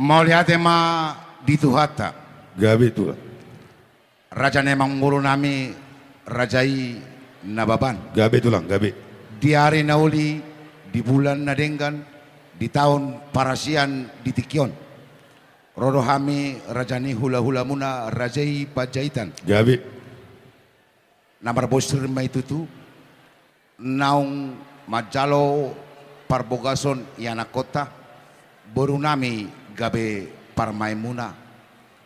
Mau lihat ema di Tuhata. Gabi tulang. Raja nemang mulu nami rajai nababan. Gabi tulang, gabi. Di hari nauli, di bulan nadenggan, di tahun parasian di Tikion. Rodo hami rajani hula-hula muna rajai pajaitan. Gabi. Namar bosir mai tutu. Naung majalo parbogason yana kota. Baru nami gabe parmaimuna.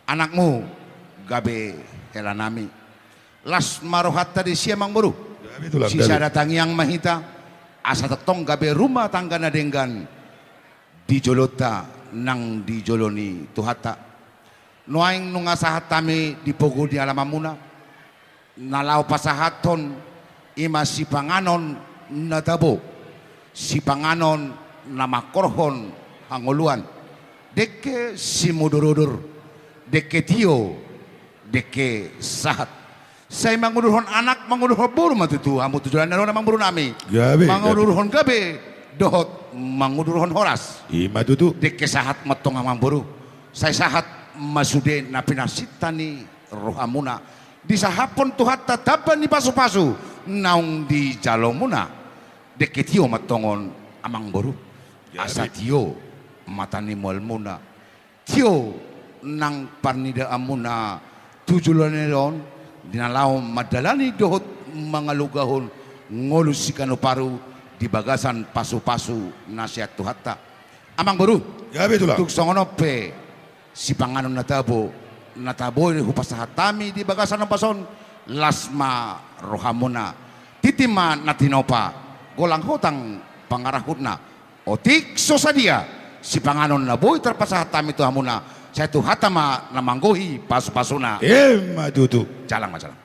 Anakmu gabe helanami. Las marohatta di siamang baru. Gabi tulang, Sisa gabi. datang yang mahita. Asa tetong gabe rumah tangga nadenggan. Di jolota nang di joloni tuhata. Noaing nungasahat tami di pogo di alamamuna. Nalau pasahaton ima si panganon natabo. Si panganon namakorhon hangoluan. Deke si mudurudur. Deke tio. Deke sahat. Saya mangudurhon anak mangudurhon buru matutu. Hamu tujuan naro mangudurhon nami. Gabi. Mangudurhon gabe. Dohot mangudurhon horas. Ima tutu. Deke sahat matong amang buru. Saya sahat masude na pinasitani rohamuna. Di sahapon tuhat tatapan ni pasu-pasu. Naung di jalomuna. Deke tio matongon amang buru. Asa tio matani mualmuna. Tio nang parnida amuna tujulanelon dinalaw madalani dohot mangalugahon ngolus si paru di bagasan pasu-pasu nasihat tuhata amang baru Gabi tulang. tuk songonope si panganon natabo hupasahatami di bagasan ng pason lasma rohamuna titima natinopa golang hotang pangarahutna otik sosadia si panganon na boy terpasahatami tu hamuna saya tu hatama namanggohi pasu-pasuna Ima tutu. jalang majalang